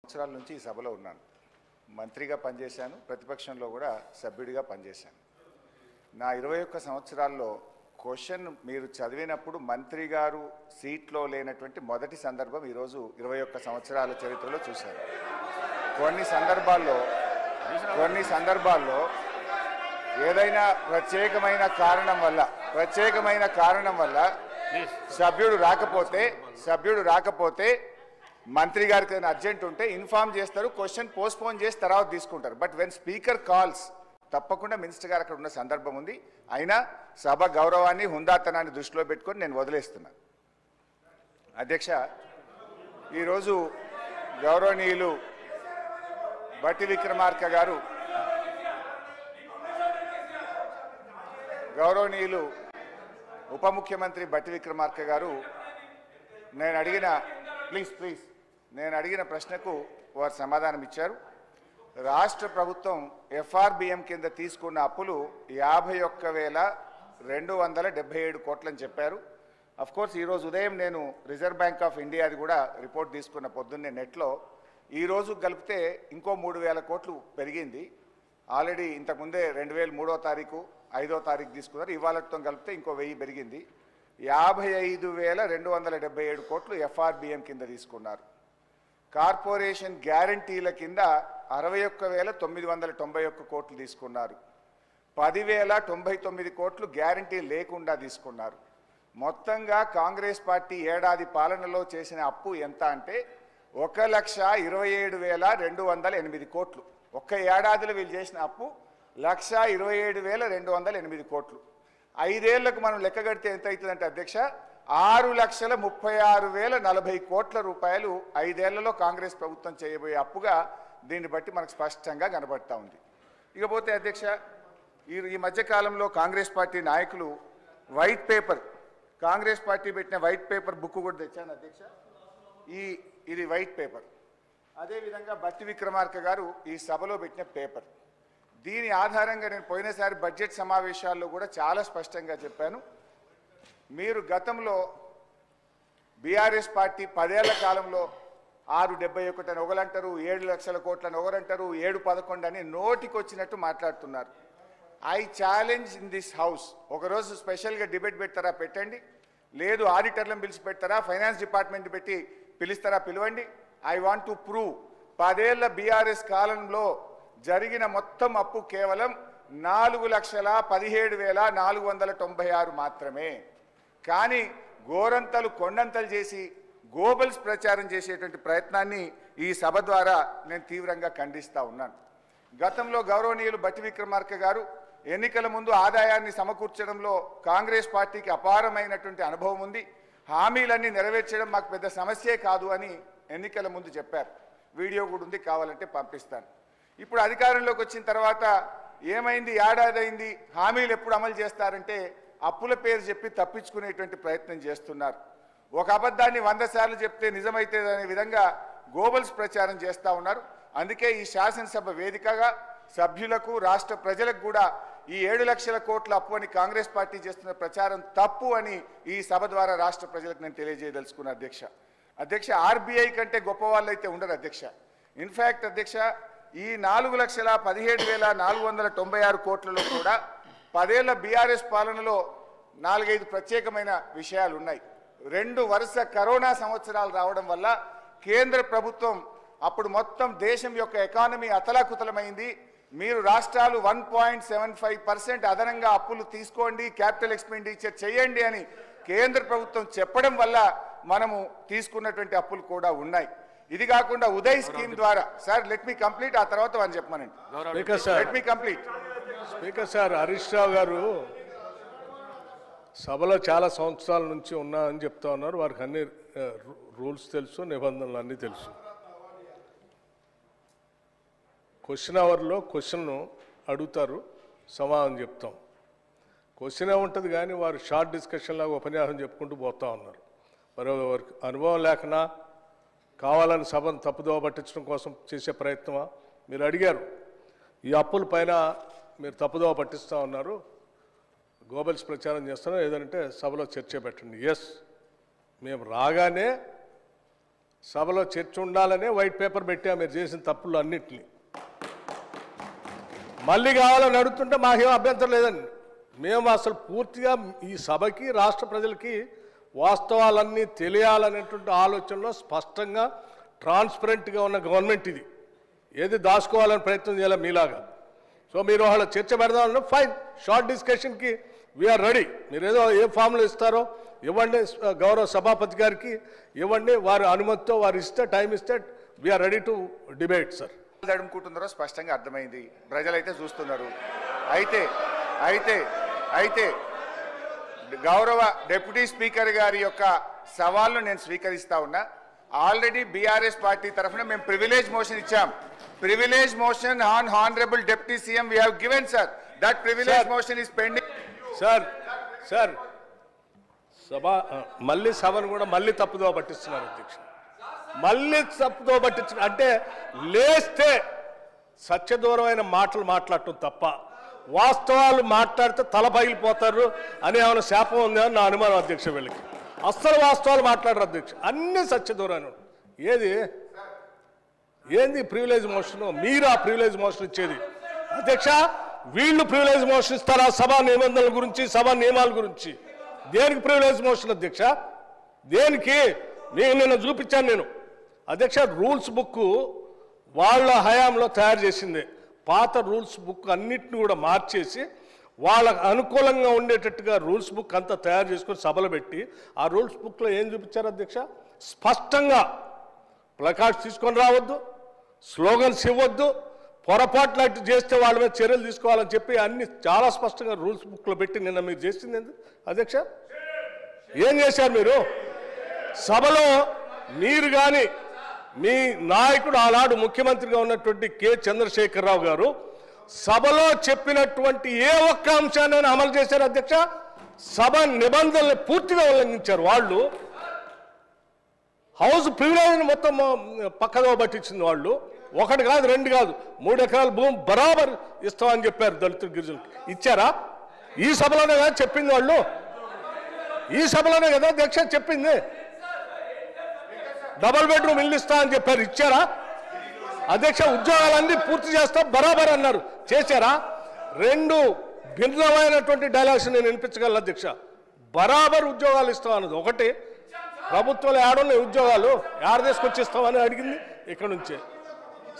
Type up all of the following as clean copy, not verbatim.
సంవత్సరాల నుంచి ఈ సభలో ఉన్నాను. మంత్రిగా పనిచేశాను, ప్రతిపక్షంలో కూడా సభ్యుడిగా పనిచేశాను. నా 21 సంవత్సరాల్లో క్వశ్చన్ మీరు చదివినప్పుడు మంత్రి గారు సీట్లో లేనటువంటి మొదటి సందర్భం ఈరోజు 21 సంవత్సరాల చరిత్రలో చూశాను. కొన్ని సందర్భాల్లో ఏదైనా ప్రత్యేకమైన కారణం వల్ల సభ్యుడు రాకపోతే మంత్రి గారికి ఏదైనా అర్జెంట్ ఉంటే ఇన్ఫార్మ్ చేస్తారు, క్వశ్చన్ పోస్ట్పోన్ చేసి తర్వాత తీసుకుంటారు. బట్ వెన్ స్పీకర్ కాల్స్ తప్పకుండా మినిస్టర్ గారు అక్కడ ఉన్న సందర్భం ఉంది. అయినా సభ గౌరవాన్ని హుందాతనాన్ని దృష్టిలో పెట్టుకొని నేను వదిలేస్తున్నాను. అధ్యక్ష, ఈరోజు గౌరవనీయులు బట్టి విక్రమార్క గారు గౌరవనీయులు ఉప ముఖ్యమంత్రి బట్టి విక్రమార్క గారు నేను అడిగిన ప్రశ్నకు వారు సమాధానం ఇచ్చారు. రాష్ట్ర ప్రభుత్వం ఎఫ్ఆర్బిఎం కింద తీసుకున్న అప్పులు 51,277 కోట్లని చెప్పారు. అఫ్కోర్స్ ఈరోజు ఉదయం నేను రిజర్వ్ బ్యాంక్ ఆఫ్ ఇండియాది కూడా రిపోర్ట్ తీసుకున్న పొద్దున్నే నెట్లో. ఈరోజు కలిపితే ఇంకో 3,000 కోట్లు పెరిగింది. ఆల్రెడీ ఇంతకుముందే 2003వ తారీఖు 5వ తారీఖు తీసుకున్నారు. ఇవాళతో కలిపితే ఇంకో 1000 పెరిగింది. 55,277 కోట్లు ఎఫ్ఆర్బిఎం కింద తీసుకున్నారు. కార్పొరేషన్ గ్యారంటీల కింద 61,991 కోట్లు తీసుకున్నారు. 10,099 కోట్లు గ్యారంటీ లేకుండా తీసుకున్నారు. మొత్తంగా కాంగ్రెస్ పార్టీ ఏడాది పాలనలో చేసిన అప్పు ఎంత అంటే 1,27,208 కోట్లు. ఒక్క ఏడాదిలో వీళ్ళు చేసిన అప్పు 1,27,208 కోట్లు. 5 ఏళ్లకు మనం లెక్క కడితే ఎంత అవుతుందంటే అధ్యక్ష, 6,36,040 కోట్ల రూపాయలు 5 ఏళ్లలో కాంగ్రెస్ ప్రభుత్వం చేయబోయే అప్పుగా దీన్ని బట్టి మనకు స్పష్టంగా కనబడతా ఉంది. ఇకపోతే అధ్యక్ష, ఈ మధ్యకాలంలో కాంగ్రెస్ పార్టీ నాయకులు వైట్ పేపర్, కాంగ్రెస్ పార్టీ పెట్టిన వైట్ పేపర్ బుక్ కూడా తెచ్చాను అధ్యక్ష. ఇది వైట్ పేపర్. అదేవిధంగా బట్టి విక్రమార్క గారు ఈ సభలో పెట్టిన పేపర్. దీని ఆధారంగా నేను పోయినసారి బడ్జెట్ సమావేశాల్లో కూడా చాలా స్పష్టంగా చెప్పాను. మీరు గతంలో బీఆర్ఎస్ పార్టీ 10 ఏళ్ల కాలంలో 671 అని ఒకరంటారు, 7 లక్షల కోట్లని ఒకరంటారు, 711 అని నోటికొచ్చినట్టు మాట్లాడుతున్నారు. I challenge in this house, ఒకరోజు స్పెషల్గా డిబేట్ పెడతారా పెట్టండి, లేదు ఆడిటర్లను పిలిచి పెడతారా, ఫైనాన్స్ డిపార్ట్మెంట్ పెట్టి పిలుస్తారా పిలవండి. ఐ వాంట్ టు ప్రూవ్ 10 ఏళ్ల బీఆర్ఎస్ కాలంలో జరిగిన మొత్తం అప్పు కేవలం 4,17,496 మాత్రమే. కానీ గోరంతలు కొండంతలు చేసి గోబల్స్ ప్రచారం చేసేటువంటి ప్రయత్నాన్ని ఈ సభ ద్వారా నేను తీవ్రంగా ఖండిస్తూ ఉన్నాను. గతంలో గౌరవనీయులు బట్టి విక్రమార్క గారు ఎన్నికల ముందు ఆదాయాన్ని సమకూర్చడంలో కాంగ్రెస్ పార్టీకి అపారమైనటువంటి అనుభవం ఉంది, హామీలన్నీ నెరవేర్చడం మాకు పెద్ద సమస్యే కాదు అని ఎన్నికల ముందు చెప్పారు. వీడియో కూడా ఉంది, కావాలంటే పంపిస్తాను. ఇప్పుడు అధికారంలోకి వచ్చిన తర్వాత ఏమైంది, ఏడాది అయింది, హామీలు ఎప్పుడు అమలు చేస్తారంటే అప్పుల పేరు చెప్పి తప్పించుకునేటువంటి ప్రయత్నం చేస్తున్నారు. ఒక అబద్ధాన్ని 100 సార్లు చెప్తే నిజమైతే అనే విధంగా గోబల్స్ ప్రచారం చేస్తూ ఉన్నారు. అందుకే ఈ శాసనసభ వేదికగా సభ్యులకు రాష్ట్ర ప్రజలకు కూడా ఈ 7 లక్షల కోట్ల అప్పు అని కాంగ్రెస్ పార్టీ చేస్తున్న ప్రచారం తప్పు అని ఈ సభ ద్వారా రాష్ట్ర ప్రజలకు నేను తెలియజేయదలుచుకున్న అధ్యక్ష, ఆర్బీఐ కంటే గొప్ప వాళ్ళు అయితే ఉండరు అధ్యక్ష. ఇన్ఫ్యాక్ట్ అధ్యక్ష, ఈ 4,17,496 కోట్లలో కూడా 10 ఏళ్ల బీఆర్ఎస్ పాలనలో 4-5 ప్రత్యేకమైన విషయాలు ఉన్నాయి. 2 వరుస కరోనా సంవత్సరాలు రావడం వల్ల కేంద్ర ప్రభుత్వం అప్పుడు మొత్తం దేశం యొక్క ఎకానమీ అతలాకుతలమైంది. మీరు రాష్ట్రాలు 1.75% అదనంగా అప్పులు తీసుకోండి, క్యాపిటల్ ఎక్స్పెండిచర్ చేయండి అని కేంద్ర ప్రభుత్వం చెప్పడం వల్ల మనము తీసుకున్నటువంటి అప్పులు కూడా ఉన్నాయి. ఇది కాకుండా ఉదయ్ స్కీమ్ ద్వారా, సార్ లెట్ మీ కంప్లీట్, ఆ తర్వాత అని చెప్పమనండి. Let me complete. Speaker sir, Harish Rao గారు సభలో చాలా సంవత్సరాల నుంచి ఉన్నారని చెప్తా ఉన్నారు. వారికి అన్ని రూల్స్ తెలుసు, నిబంధనలు అన్నీ తెలుసు. క్వశ్చన్ అవర్లో క్వశ్చన్ను అడుగుతారు, సమాధానం చెప్తాం. క్వశ్చన్ ఉంటుంది కానీ వారు షార్ట్ డిస్కషన్ లాగా ఉపన్యాసం చెప్పుకుంటూ పోతా ఉన్నారు. మరి వారికి అనుభవం లేకనా, కావాలని సభను తప్పుదోవ పట్టించడం కోసం చేసే ప్రయత్నమా? మీరు అడిగారు, ఈ అప్పుల పైన మీరు తప్పుదోవ పట్టిస్తూ ఉన్నారు, గోబల్స్ ప్రచారం చేస్తున్నారు, ఏదంటే సభలో చర్చ పెట్టండి. ఎస్, మేము రాగానే సభలో చర్చ ఉండాలనే వైట్ పేపర్ పెట్టా మీరు చేసిన తప్పులు అన్నిటిని. మళ్ళీ కావాలని అడుగుతుంటే మాకేం అభ్యంతరం లేదండి. మేము అసలు పూర్తిగా ఈ సభకి రాష్ట్ర ప్రజలకి వాస్తవాలన్నీ తెలియాలనేటువంటి ఆలోచనలో స్పష్టంగా ట్రాన్స్పరెంట్గా ఉన్న గవర్నమెంట్ ఇది. ఏది దాచుకోవాలని ప్రయత్నం చేయాలి మీలాగా. సో మీరు వాళ్ళ చర్చ పెడదామన్నా ఫైన్, షార్ట్ డిస్కషన్కి వీఆర్ రెడీ. మీరు ఏదో ఏ ఫామ్లో ఇస్తారో ఇవ్వండి, గౌరవ సభాపతి గారికి ఇవ్వండి, వారి అనుమతితో వారు ఇస్తే టైం ఇస్తే we are ready to debate sir. అడుగుకుంటున్నారో స్పష్టంగా అర్థమైంది, ప్రజలైతే చూస్తున్నారు. అయితే అయితే అయితే గౌరవ డిప్యూటీ స్పీకర్ గారి యొక్క సవాల్ను నేను స్వీకరిస్తా ఉన్నా. ఆల్రెడీ బీఆర్ఎస్ పార్టీ తరఫున మేము ప్రివిలేజ్ మోషన్ ఇచ్చాం. Privilege motion on honourable deputy CM we have given sir. That privilege motion is pending. Sir సభ మళ్ళీ సభను కూడా మళ్ళీ తప్పుదో పట్టిస్తున్నారు అధ్యక్ష. మళ్ళీ తప్పుదో పట్టించిన అంటే లేస్తే సత్యదూరమైన మాటలు మాట్లాడటం తప్ప వాస్తవాలు మాట్లాడితే తల పగిలిపోతారు అని ఏమైనా శాపం ఉందని నా అనుమానం అధ్యక్ష. వీళ్ళకి అస్సలు వాస్తవాలు మాట్లాడరు అధ్యక్ష, అన్ని సత్యదూరాన్ని. ఏంది ప్రివిలేజ్ మోషన్? మీరు ఆ ప్రివిలేజ్ మోషన్ ఇచ్చేది అధ్యక్ష. వీళ్ళు ప్రివిలేజ్ మోషన్ ఇస్తారా సభా నిబంధనల గురించి, సభా నియమాల గురించి? దేనికి ప్రివిలేజ్ మోషన్ అధ్యక్ష? దేనికి? నేను నిన్న చూపించాను నేను అధ్యక్ష. రూల్స్ బుక్ వాళ్ళ హయాంలో తయారు చేసింది. పాత రూల్స్ బుక్ అన్నిటిని కూడా మార్చేసి వాళ్ళకు అనుకూలంగా ఉండేటట్టుగా రూల్స్ బుక్ అంతా తయారు చేసుకొని సభలు పెట్టి ఆ రూల్స్ బుక్లో ఏం చూపించారు అధ్యక్ష? స్పష్టంగా ప్లకార్డ్స్ తీసుకొని రావద్దు, స్లోగన్స్ ఇవ్వద్దు, పొరపాట్లు అట్టు చేస్తే వాళ్ళ మీద చర్యలు తీసుకోవాలని చెప్పి అన్ని చాలా స్పష్టంగా రూల్స్ బుక్లో పెట్టి నిన్న మీరు చేసింది అధ్యక్ష. ఏం చేశారు మీరు? సభలో మీరు కానీ మీ నాయకుడు ఆనాడు ముఖ్యమంత్రిగా ఉన్నటువంటి కె చంద్రశేఖరరావు గారు సభలో చెప్పినటువంటి ఏ ఒక్క అంశాన్ని అమలు చేశారు అధ్యక్ష? సభ నిబంధనలు పూర్తిగా ఉల్లంఘించారు వాళ్ళు. హౌస్ ప్రివిలేజ్ మొత్తం పక్కదో పట్టించింది వాళ్ళు. ఒకటి కాదు, రెండు కాదు, 3 ఎకరాల భూమి బరాబర్ ఇస్తామని చెప్పారు దళితులు, గిరిజనులు. ఇచ్చారా? ఈ సభలోనే కదా చెప్పింది వాళ్ళు. ఈ సభలోనే కదా అధ్యక్ష చెప్పింది. డబుల్ బెడ్రూమ్ ఇల్లు ఇస్తా అని చెప్పారు. ఇచ్చారా అధ్యక్ష? ఉద్యోగాలన్నీ పూర్తి చేస్తా బరాబర్ అన్నారు. చేశారా? 2 భిన్నమైనటువంటి డైలాగ్స్ నేను వినిపించగలను అధ్యక్ష. బరాబర్ ఉద్యోగాలు ఇస్తాం అన్నది ఒకటి, ప్రభుత్వాలు ఏడున్నాయి ఉద్యోగాలు ఏడ తీసుకొచ్చి ఇస్తామని అడిగింది ఇక్కడ నుంచే.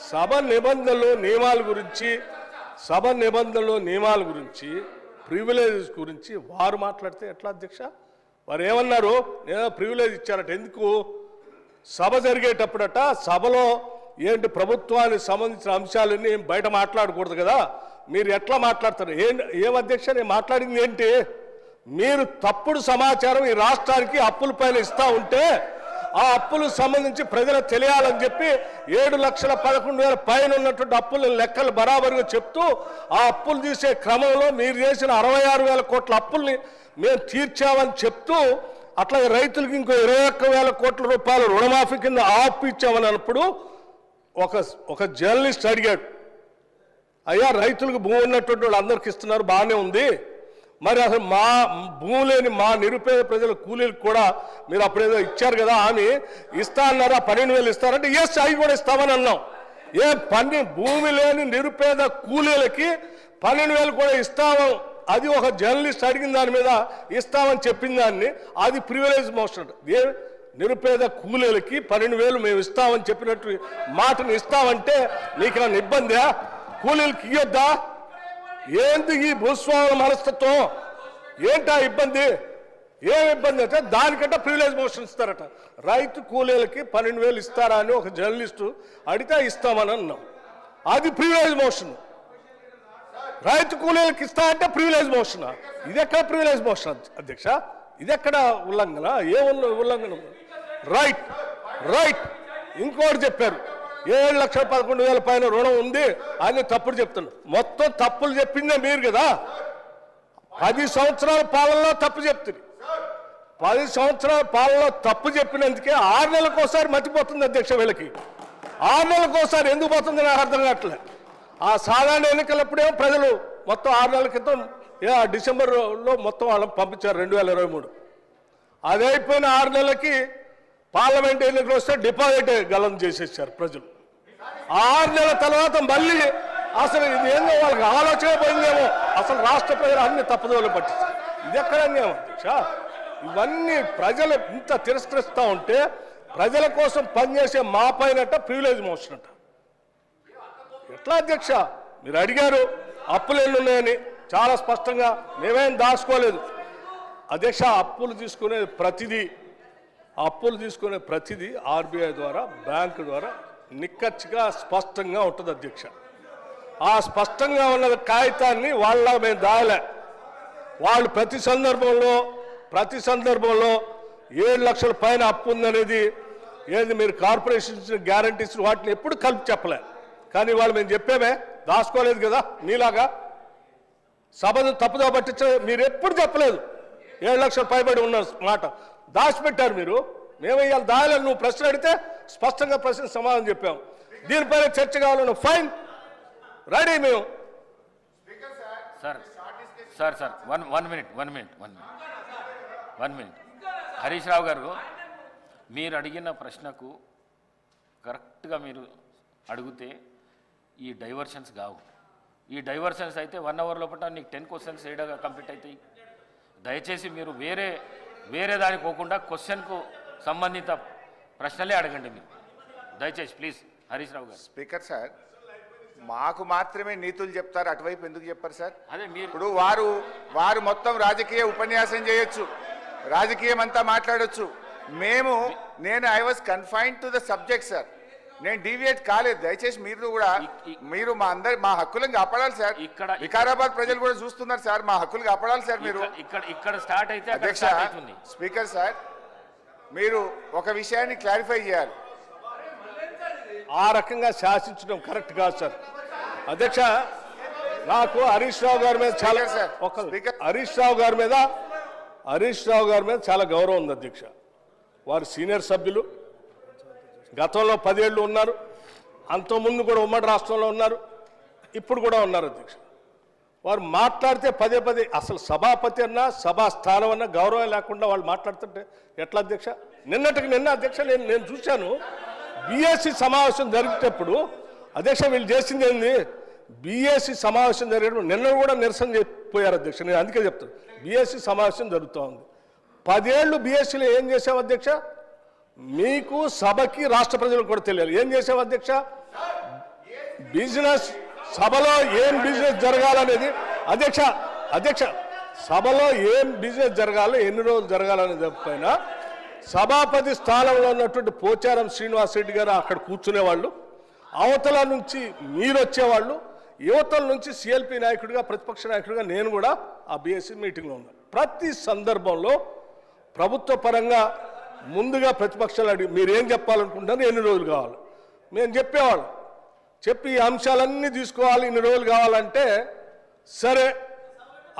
సభ నిబంధనలు నియమాల గురించి ప్రివిలేజెస్ గురించి వారు మాట్లాడితే ఎట్లా అధ్యక్ష? వారు ఏమన్నారు? నేను ప్రివిలేజ్ ఇచ్చారట. ఎందుకు? సభ జరిగేటప్పుడట సభలో ఏంటి ప్రభుత్వానికి సంబంధించిన అంశాలన్నీ బయట మాట్లాడకూడదు కదా, మీరు ఎట్లా మాట్లాడతారు? ఏం అధ్యక్ష నేను మాట్లాడింది ఏంటి? మీరు తప్పుడు సమాచారం ఈ రాష్ట్రానికి అప్పుల పైన ఇస్తా ఉంటే ఆ అప్పులకు సంబంధించి ప్రజలకు తెలియాలని చెప్పి 7,11,000 పైన ఉన్నటువంటి అప్పుల లెక్కలు బరాబరుగా చెప్తూ ఆ అప్పులు తీసే క్రమంలో మీరు చేసిన 66,000 కోట్ల అప్పుల్ని మేము తీర్చామని చెప్తూ అట్లాగే రైతులకు ఇంకో 21,000 కోట్ల రూపాయలు రుణమాఫీ కింద ఆపు ఇచ్చామని అన్నప్పుడు ఒక జర్నలిస్ట్ అడిగాడు, అయ్యా రైతులకు భూమి ఉన్నటువంటి వాళ్ళు అందరికి ఇస్తున్నారు, బాగానే ఉంది, మరి అసలు మా భూమి లేని మా నిరుపేద ప్రజల కూలీలకు కూడా మీరు అప్పుడేదో ఇచ్చారు కదా, ఆమె ఇస్తా అన్నారు, ఆ 12,000 ఇస్తారంటే ఎస్ అవి కూడా ఇస్తామని అన్నాం. భూమి లేని నిరుపేద కూలీలకి 12,000 కూడా ఇస్తాము, అది ఒక జర్నలిస్ట్ అడిగిన దాని మీద ఇస్తామని చెప్పిన దాన్ని అది ప్రివిలేజ్ మోషన్. నిరుపేద కూలీలకి 12,000 మేము ఇస్తామని చెప్పినట్టు మాటను ఇస్తామంటే మీకు ఏమైనా ఇబ్బందా? కూలీలకి ఇవ్వద్దా? ఏంది ఈ భూస్వాముల మనస్తత్వం? ఏంటా ఇబ్బంది? ఏం ఇబ్బంది అంటే దానికంటే ప్రివిలేజ్ మోషన్ ఇస్తారట. రైతు కూలీలకి 12,000 ఇస్తారా అని ఒక జర్నలిస్టు అడిగితే ఇస్తామని అన్నాం, అది ప్రివిలేజ్ మోషన్. రైతు కూలీలకు ఇస్తా అంటే ప్రివిలేజ్ మోషన్. ఇది ఎక్కడ ప్రివిలేజ్ మోషన్ అధ్యక్ష? ఇది ఎక్కడ ఉల్లంఘన? ఏ ఉల్లంఘన? రైట్. ఇంకోటి చెప్పారు, 7,11,000 పైన రుణం ఉంది అని తప్పుడు చెప్తున్నారు. మొత్తం తప్పులు చెప్పిందే మీరు కదా. 10 సంవత్సరాల పాలనలో తప్పు చెప్తుంది. 10 సంవత్సరాల పాలనలో తప్పు చెప్పినందుకే 6 నెలలకోసారి మర్చిపోతుంది అధ్యక్ష. వీళ్ళకి 6 నెలలకోసారి ఎందుకు పోతుంది నాకు అర్థం కావట్లే. ఆ సాధారణ ఎన్నికలప్పుడేమో ప్రజలు మొత్తం 6 నెలల క్రితం డిసెంబర్లో మొత్తం వాళ్ళని పంపించారు 2023. అది అయిపోయిన 6 నెలలకి పార్లమెంట్ ఎన్నికలు వస్తే డిపాజిట్ గలం చేసేసారు ప్రజలు. 6 నెలల తర్వాత మళ్ళీ అసలు ఇది ఏందో వాళ్ళకి ఆలోచన పోయిందేమో, అసలు రాష్ట్ర ప్రజలు అన్ని తప్పుదోలు పట్టిస్తారు. ఇది ఎక్కడ అన్యాయం అధ్యక్ష? ఇవన్నీ ప్రజలు ఇంత తిరస్కరిస్తూ ఉంటే ప్రజల కోసం పనిచేసే మా పైనట ప్రివిలేజ్ మోషన్ అంట. ఎట్లా అధ్యక్ష? మీరు అడిగారు అప్పులు ఎన్ని ఉన్నాయని, చాలా స్పష్టంగా మేమేం దాచుకోలేదు అధ్యక్ష. అప్పులు తీసుకునే ప్రతిదీ ఆర్బీఐ ద్వారా, బ్యాంకు ద్వారా నిక్కచ్చిగా స్పష్టంగా ఉంటుంది అధ్యక్ష. ఆ స్పష్టంగా ఉన్న కాగితాన్ని వాళ్ళ మేము దాయలే. వాళ్ళు ప్రతి సందర్భంలో 7 లక్షల పైన అప్పు ఉందనేది ఏది మీరు కార్పొరేషన్ గ్యారంటీస్ వాటిని ఎప్పుడు కలిపి చెప్పలే. కానీ వాళ్ళు మేము చెప్పేమే, దాచుకోలేదు కదా మీలాగా. సభను తప్పుదో పట్టించే మీరు ఎప్పుడు చెప్పలేదు. 7 లక్షల పైబడి ఉన్న మాట దాచిపెట్టారు మీరు. మేము ఇవాళ దాయలేదు. నువ్వు ప్రశ్న అడిగితే స్పష్టంగా ప్రశ్న సమాధానం చెప్పాం. దీనిపైన చర్చ కావాలన్న ఫైన్ రెడీ మేము. Sir one minute Harish Rao గారు, మీరు అడిగిన ప్రశ్నకు కరెక్ట్గా మీరు అడిగితే ఈ డైవర్షన్స్ కావు. ఈ డైవర్షన్స్ అయితే 1 అవర్ లోపల నీకు 10 క్వశ్చన్స్ ఏడాగా కంప్లీట్ అవుతాయి. దయచేసి మీరు వేరే దానికి పోకుండా క్వశ్చన్కు సంబంధిత ప్రశ్నలే అడగండి మీరు దయచేసి ప్లీజ్. హరీష్ రావు గారు. స్పీకర్ సార్, మాకు మాత్రమే నీతులు చెప్తారు, అటువైపు ఎందుకు చెప్పారు సార్? అదే మీరు ఇప్పుడు వారు మొత్తం రాజకీయ ఉపన్యాసం చేయొచ్చు, రాజకీయం అంతా మాట్లాడొచ్చు. నేను I was confined to the subject sir. నేను డీవియేట్ కాలేదు. దయచేసి మీరు మా హక్కులను కాపాడాలి సార్. వికారాబాద్ ప్రజలు కూడా చూస్తున్నారు సార్, మా హక్కులు కాపాడాలి సార్. మీరు ఇక్కడ స్టార్ట్ అయితే అధ్యక్ష, స్పీకర్ సార్, మీరు ఒక విషయాన్ని క్లారిఫై చేయాలి. ఆ రకంగా శాసించడం కరెక్ట్ కాదు సార్. అధ్యక్ష, నాకు హరీష్ రావు గారి మీద చాలా హరీష్ రావు గారి మీద చాలా గౌరవం ఉంది అధ్యక్ష. వారు సీనియర్ సభ్యులు, గతంలో 10 ఏళ్ళు ఉన్నారు, అంతకుముందు కూడా ఉమ్మడి రాష్ట్రంలో ఉన్నారు, ఇప్పుడు కూడా ఉన్నారు అధ్యక్ష. వారు మాట్లాడితే పదే అసలు సభాపతి అన్నా సభా స్థానం అన్నా గౌరవం లేకుండా వాళ్ళు మాట్లాడుతుంటే ఎట్లా అధ్యక్ష? నిన్న అధ్యక్ష నేను చూశాను బీఎస్సీ సమావేశం జరిగేటప్పుడు అధ్యక్ష వీళ్ళు చేసింది ఏంది? బీఎస్సీ సమావేశం జరిగేటప్పుడు నిన్న కూడా నిరసన చెప్పిపోయారు అధ్యక్ష. నేను అందుకే చెప్తాను, బీఎస్సీ సమావేశం జరుగుతూ ఉంది. 10 ఏళ్ళు బీఎస్సీలో ఏం చేసావు అధ్యక్ష? మీకు సభకి రాష్ట్ర ప్రజలకు కూడా తెలియాలి ఏం చేసావు అధ్యక్ష. బిజినెస్ సభలో ఏం బిజినెస్ జరగాలనేది అధ్యక్ష సభలో ఏం బిజినెస్ జరగాలో, ఎన్ని రోజులు జరగాలనే పైన సభాపతి స్థానంలో ఉన్నటువంటి పోచారం శ్రీనివాసరెడ్డి గారు అక్కడ కూర్చునేవాళ్ళు, అవతల నుంచి మీరు వచ్చేవాళ్ళు, యువతల నుంచి సిఎల్పి నాయకుడిగా, ప్రతిపక్ష నాయకుడిగా నేను కూడా ఆ బీఎస్సీ మీటింగ్లో ఉన్నాను. ప్రతి సందర్భంలో ప్రభుత్వ పరంగా ముందుగా ప్రతిపక్షాలు అడిగి మీరేం చెప్పాలనుకుంటున్నారు, ఎన్ని రోజులు కావాలి మేము చెప్పేవాళ్ళం. చెప్పి ఈ అంశాలన్నీ తీసుకోవాలి, ఇన్ని రోజులు కావాలంటే సరే.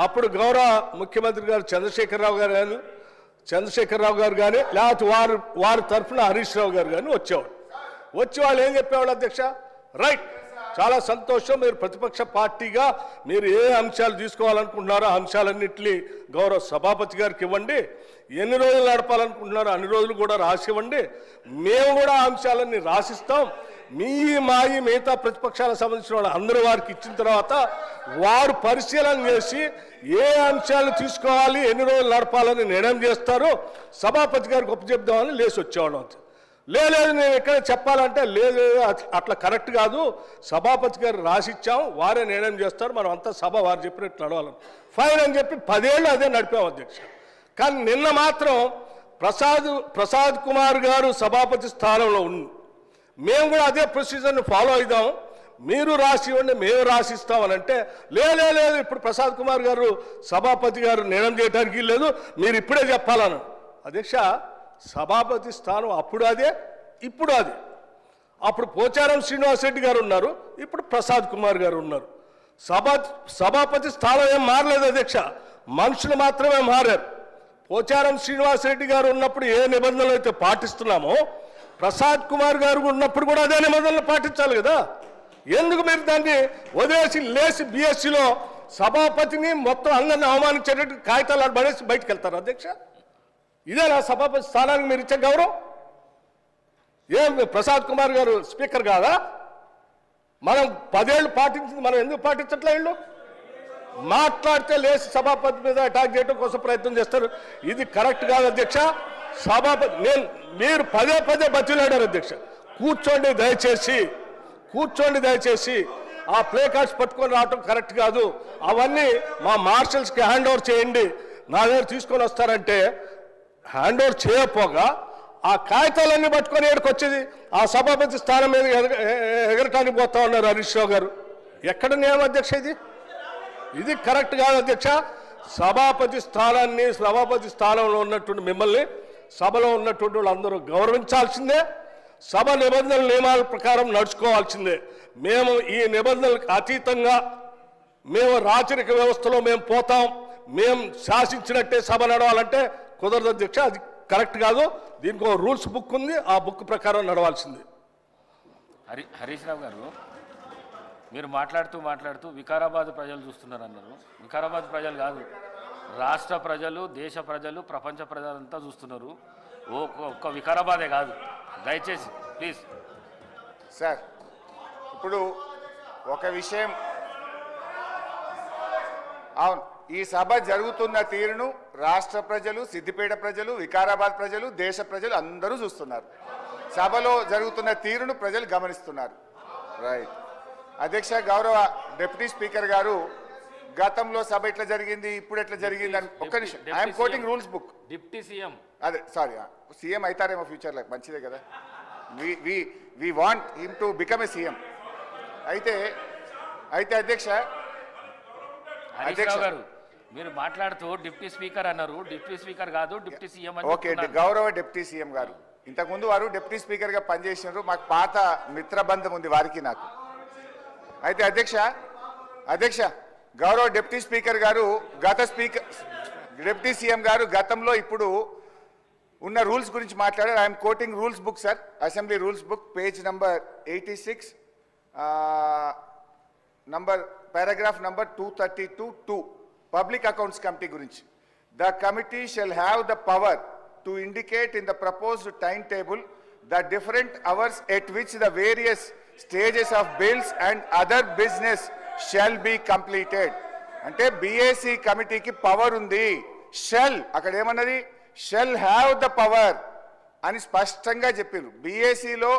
అప్పుడు గౌరవ ముఖ్యమంత్రి గారు చంద్రశేఖరరావు గారు కానీ లేకపోతే వారి తరఫున హరీష్ రావు గారు కానీ వచ్చేవాళ్ళు. వచ్చి వాళ్ళు ఏం చెప్పేవాళ్ళు అధ్యక్ష? రైట్, చాలా సంతోషం, మీరు ప్రతిపక్ష పార్టీగా మీరు ఏ అంశాలు తీసుకోవాలనుకుంటున్నారో ఆ అంశాలన్నింటినీ గౌరవ సభాపతి గారికి ఇవ్వండి, ఎన్ని రోజులు నడపాలనుకుంటున్నారో అన్ని రోజులు కూడా రాసివ్వండి, మేము కూడా ఆ అంశాలన్నీ రాసిస్తాం. మిగతా ప్రతిపక్షాలకు సంబంధించిన వాళ్ళు అందరూ వారికి ఇచ్చిన తర్వాత వారు పరిశీలన చేసి ఏ అంశాలు తీసుకోవాలి, ఎన్ని రోజులు నడపాలని నిర్ణయం చేస్తారో సభాపతి గారికి ఒప్పచెప్దామని లేచి వచ్చేవాళ్ళం. లేదు నేను ఎక్కడ చెప్పాలంటే లేదు, అట్లా కరెక్ట్ కాదు, సభాపతి గారు రాసిచ్చాం, వారే నిర్ణయం చేస్తారు, మనం అంతా సభ వారు చెప్పినట్టు నడవాలని ఫైన్ అని చెప్పి 10 ఏళ్ళు అదే నడిపాం అధ్యక్ష. కానీ నిన్న మాత్రం ప్రసాద్ కుమార్ గారు సభాపతి స్థానంలో ఉంది, మేము కూడా అదే ప్రొసీజర్ని ఫాలో అవుదాం, మీరు రాసి ఇవ్వండి మేము రాసిస్తామని అంటే లేదు ఇప్పుడు ప్రసాద్ కుమార్ గారు సభాపతి గారు నిర్ణయం చేయడానికి లేదు, మీరు ఇప్పుడే చెప్పాలను. అధ్యక్ష, సభాపతి స్థానం అప్పుడు అదే ఇప్పుడు అదే. అప్పుడు పోచారం శ్రీనివాసరెడ్డి గారు ఉన్నారు, ఇప్పుడు ప్రసాద్ కుమార్ గారు ఉన్నారు. సభాపతి స్థానం ఏం మారలేదు అధ్యక్ష, మనుషులు మాత్రమే మారారు. పోచారం శ్రీనివాసరెడ్డి గారు ఉన్నప్పుడు ఏ నిబంధనలు అయితే పాటిస్తున్నామో ప్రసాద్ కుమార్ గారు ఉన్నప్పుడు కూడా అదే నిబంధనలు పాటించాలి కదా. ఎందుకు మీరు దాన్ని వదిలేసి లేచి బీఎస్సీలో సభాపతిని మొత్తం అందరిని అవమానించేటట్టు కాగితాలు పడేసి బయటకు వెళ్తారు అధ్యక్ష? ఇదే నా సభాపతి స్థానానికి మీరు ఇచ్చే గౌరవం? ఏం ప్రసాద్ కుమార్ గారు స్పీకర్ కాదా? మనం 10 ఏళ్ళు పాటించింది మనం ఎందుకు పాటించట్లే? వీళ్ళు మాట్లాడితే లేచి సభాపతి మీద అటాక్ చేయడం కోసం ప్రయత్నం చేస్తారు. ఇది కరెక్ట్ కాదు అధ్యక్ష. సభాపతి మీరు పదే బతిలాడారు అధ్యక్ష. కూర్చోండి దయచేసి. ఆ ప్లే కార్డ్స్ పట్టుకొని రావటం కరెక్ట్ కాదు. అవన్నీ మా మార్షల్స్కి హ్యాండ్ ఓవర్ చేయండి. నా దగ్గర తీసుకొని వస్తారంటే హ్యాండ్ ఓవర్ చేయకపోగా ఆ కాగితాలన్నీ పట్టుకొని ఏడుకు వచ్చేది ఆ సభాపతి స్థానం మీద ఎగరటానికి పోతా ఉన్నారు హరీష్ రావు గారు. ఎక్కడ నియమం అధ్యక్ష? ఇది కరెక్ట్ కాదు అధ్యక్ష. సభాపతి స్థానంలో ఉన్నటువంటి మిమ్మల్ని సభలో ఉన్నటువంటి వాళ్ళందరూ గౌరవించాల్సిందే. సభ నియమాల ప్రకారం నడుచుకోవాల్సిందే. మేము ఈ నిబంధనలకు అతీతంగా మేము రాచరిక వ్యవస్థలో మేము పోతాం, మేము శాసించినట్టే సభ నడవాలంటే కుదరదు అధ్యక్ష. అది కరెక్ట్ కాదు. దీనికి ఒక రూల్స్ బుక్ ఉంది, ఆ బుక్ ప్రకారం నడవాల్సింది. హరీష్ రావు గారు, మీరు మాట్లాడుతూ వికారాబాద్ ప్రజలు చూస్తున్నారు అన్నారు. వికారాబాద్ ప్రజలు కాదు, రాష్ట్ర ప్రజలు, దేశ ప్రజలు, ప్రపంచ ప్రజలంతా చూస్తున్నారు. ఒక్క వికారాబాదే కాదు. దయచేసి ప్లీజ్ సార్, ఇప్పుడు ఒక విషయం, అవును, ఈ సభ జరుగుతున్న తీరును రాష్ట్ర ప్రజలు, సిద్దిపేట ప్రజలు, వికారాబాద్ ప్రజలు, దేశ ప్రజలు అందరూ చూస్తున్నారు. సభలో జరుగుతున్న తీరును ప్రజలు గమనిస్తున్నారు. రైట్ అధ్యక్ష, గౌరవ డిప్యూటీ స్పీకర్ గారు, గతంలో సభ ఎట్లా జరిగింది, ఇప్పుడు ఎట్లా జరిగింది అని ఒక్క నిమిషం. I'm quoting rules book. Deputy CM, అదే సారీ, సీఎం అవుతారేమో ఫ్యూచర్లో, మంచిదే కదా. We want him to become a CM. అయితే అధ్యక్ష గారు, మీరు మాట్లాడుతూ డిప్యూటీ స్పీకర్ అన్నారు. డిప్యూటీ స్పీకర్ కాదు, డిప్యూటీ సీఎం. ఓకే, గౌరవ డిప్యూటీ సీఎం గారు, ఇంతకుముందు వారు డిప్యూటీ స్పీకర్ గా పనిచేసినారు. మాకు పాత మిత్రబంధం ఉంది వారికి నాకు. అయితే అధ్యక్ష గౌరవ డిప్యూటీ స్పీకర్ గారు, డిప్యూటీ సీఎం గారు గతంలో ఇప్పుడు ఉన్న రూల్స్ గురించి మాట్లాడారు. I'm quoting rules book sir, assembly rules book, page number 86, paragraph number 232(2), public accounts committee గురించి. The committee shall have the power to indicate in the proposed time table the different hours at which the various stages of bills and other business shall be completed. అంటే BAC కమిటీకి power ఉంది. Shall, అక్కడ ఏమన్నది? Shell have the power అని స్పష్టంగా చెప్పిండ్రు. బిఏసిలో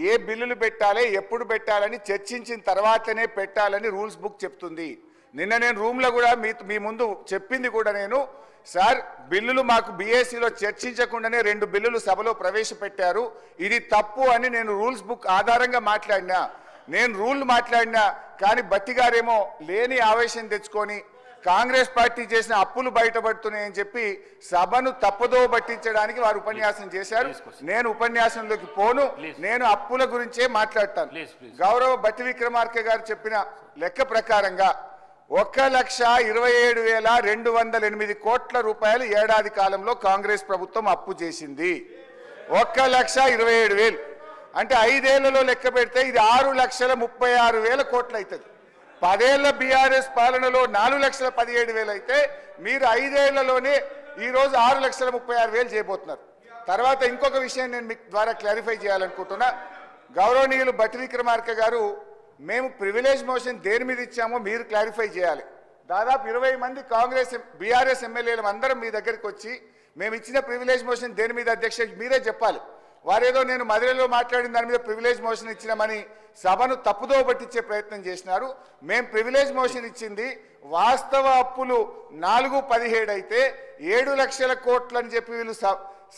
ఏ బిల్లులు పెట్టాలి, ఎప్పుడు పెట్టాలని చర్చించిన తర్వాతనే పెట్టాలని రూల్స్ బుక్ చెప్తుంది. నిన్న నేను రూమ్లో కూడా మీ ముందు చెప్పింది కూడా నేను, సార్ బిల్లులు మాకు బిఏసిలో చర్చించకుండానే 2 బిల్లులు సభలో ప్రవేశపెట్టారు, ఇది తప్పు అని నేను రూల్స్ బుక్ ఆధారంగా మాట్లాడినా. నేను రూల్ మాట్లాడినా కానీ బట్టి గారేమో లేని ఆవేశం తెచ్చుకొని కాంగ్రెస్ పార్టీ చేసిన అప్పులు బయటపడుతున్నాయని చెప్పి సభను తప్పుదో పట్టించడానికి వారు ఉపన్యాసం చేశారు. నేను ఉపన్యాసంలోకి పోను, నేను అప్పుల గురించే మాట్లాడతాను. గౌరవ బట్టి విక్రమార్క గారు చెప్పిన లెక్క ప్రకారంగా 1,27,208 కోట్ల రూపాయలు ఏడాది కాలంలో కాంగ్రెస్ ప్రభుత్వం అప్పు చేసింది. 1,27,000 అంటే 5 ఏళ్లలో లెక్క పెడితే ఇది 6,36,000 కోట్లు అవుతుంది. 10 ఏళ్ల బీఆర్ఎస్ పాలనలో 4,17,000 అయితే మీరు 5 ఏళ్లలోనే ఈరోజు 6,36,000 చేయబోతున్నారు. తర్వాత ఇంకొక విషయం నేను మీకు ద్వారా క్లారిఫై చేయాలనుకుంటున్నా. గౌరవనీయులు బట్టి విక్రమార్క గారు, మేము ప్రివిలేజ్ మోషన్ దేని మీద ఇచ్చామో మీరు క్లారిఫై చేయాలి. దాదాపు 20 మంది కాంగ్రెస్ బీఆర్ఎస్ ఎమ్మెల్యేలు అందరం మీ దగ్గరికి వచ్చి మేము ఇచ్చిన ప్రివిలేజ్ మోషన్ దేని మీద అధ్యక్ష మీరే చెప్పాలి. వారేదో నేను మధురైలో మాట్లాడిన దాని మీద ప్రివిలేజ్ మోషన్ ఇచ్చినామని సభను తప్పుదో పట్టించే ప్రయత్నం చేసినారు. మేము ప్రివిలేజ్ మోషన్ ఇచ్చింది వాస్తవ అప్పులు 4,17 అయితే 7 లక్షల కోట్లు అని చెప్పి వీళ్ళు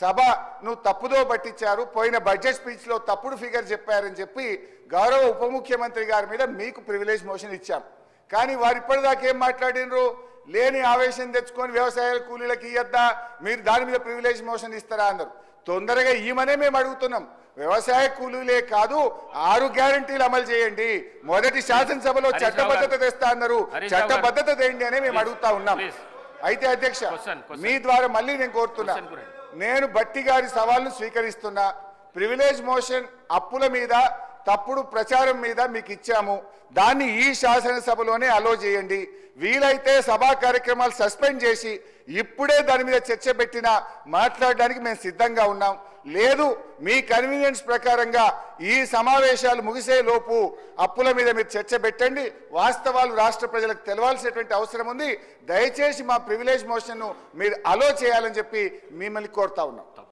సభను తప్పుదో పట్టించారు. పోయిన బడ్జెట్ స్పీచ్లో తప్పుడు ఫిగర్ చెప్పారని చెప్పి గౌరవ ఉప ముఖ్యమంత్రి గారి మీద మీకు ప్రివిలేజ్ మోషన్ ఇచ్చాం. కానీ వారు ఇప్పటిదాకా ఏం మాట్లాడినరు? లేని ఆవేశం తెచ్చుకొని వ్యవసాయ కూలీలకు ఇయ్యద్దా, మీరు దాని మీద ప్రివిలేజ్ మోషన్ ఇస్తారా అన్నారు. తొందరగా ఈమనే మేము అడుగుతున్నాం. వ్యవసాయ కూలీలే కాదు 6 గ్యారంటీలు అమలు చేయండి. మొదటి శాసనసభలో చట్టబద్ధత తెస్తా అన్నారు, చట్టబద్ధత తేండి అనే మేము అడుగుతా ఉన్నాం. అయితే అధ్యక్ష మీ ద్వారా మళ్ళీ నేను కోరుతున్నా, నేను బట్టి గారి సవాల్ను స్వీకరిస్తున్నా. ప్రివిలేజ్ మోషన్ అప్పుల మీద తప్పుడు ప్రచారం మీద మీకు ఇచ్చాము, దాన్ని ఈ శాసనసభలోనే అలో చేయండి. వీలైతే సభా కార్యక్రమాలు సస్పెండ్ చేసి ఇప్పుడే దాని మీద చర్చ పెట్టినా మాట్లాడడానికి మేము సిద్ధంగా ఉన్నాం. లేదు మీ కన్వీనియన్స్ ప్రకారంగా ఈ సమావేశాలు ముగిసే లోపు అప్పుల మీద మీరు చర్చ పెట్టండి, వాస్తవాలు రాష్ట్ర ప్రజలకు తెలవాల్సినటువంటి అవసరం ఉంది, దయచేసి మా ప్రివిలేజ్ మోషన్ను మీరు అలో చేయాలని చెప్పి మిమ్మల్ని కోరుతా ఉన్నాం.